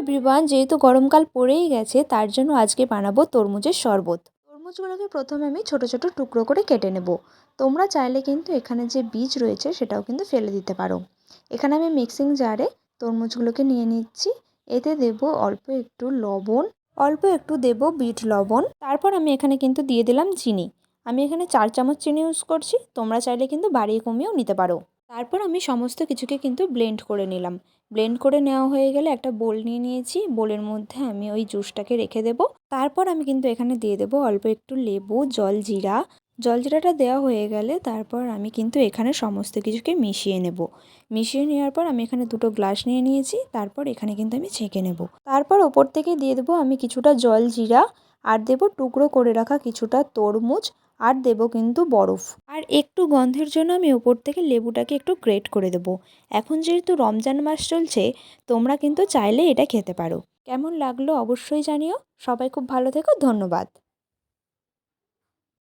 Everyone, যেহেতু গরমকাল পড়েই গেছে তার জন্য আজকে বানাবো তরমুজের শরবত। তরমুজগুলোকে প্রথমে আমি ছোট ছোট টুকরো করে কেটে নেব। তোমরা চাইলে কিন্তু এখানে যে বীজ রয়েছে সেটাও কিন্তু ফেলে দিতে পারো। এখানে আমি মিক্সিং জারে তরমুজগুলোকে নিয়ে নিচ্ছি। এতে দেব অল্প একটু লবণ, অল্প একটু দেব বিট লবণ। তারপর আমি এখানে কিন্তু দিয়ে দিলাম চিনি। আমি এখানে 4 চামচ চিনি ইউজ করছি, তোমরা চাইলে কিন্তু বাড়িয়ে কমিয়েও নিতে পারো। তারপর আমি সমস্ত কিছুকে কিন্তু ব্লেন্ড করে নিলাম। ব্লেন্ড করে নেওয়া হয়ে গেলে একটা বোল নিয়ে নিয়েছি। বোলের মধ্যে আমি ওই জুসটাকে রেখে দেব। তারপর আমি কিন্তু এখানে দিয়ে দেব অল্প একটু লেবু, জলজিরা। জলজিরাটা দেওয়া হয়ে গেলে তারপর আমি কিন্তু এখানে সমস্ত কিছুকে মিশিয়ে নেব। মিশিয়ে নেওয়ার পর আমি এখানে 2টো গ্লাস নিয়ে নিয়েছি। তারপর এখানে কিন্তু আমি ছেঁকে নেব। তারপর ওপর থেকে দিয়ে দেবো আমি কিছুটা জলজিরা, আর দেবো টুকরো করে রাখা কিছুটা তরমুজ, আর দেবো কিন্তু বরফ। আর একটু গন্ধের জন্য আমি ওপর থেকে লেবুটাকে একটু গ্রেট করে দেবো। এখন যেহেতু রমজান মাস চলছে, তোমরা কিন্তু চাইলে এটা খেতে পারো। কেমন লাগলো অবশ্যই জানিও। সবাই খুব ভালো থেকো, ধন্যবাদ।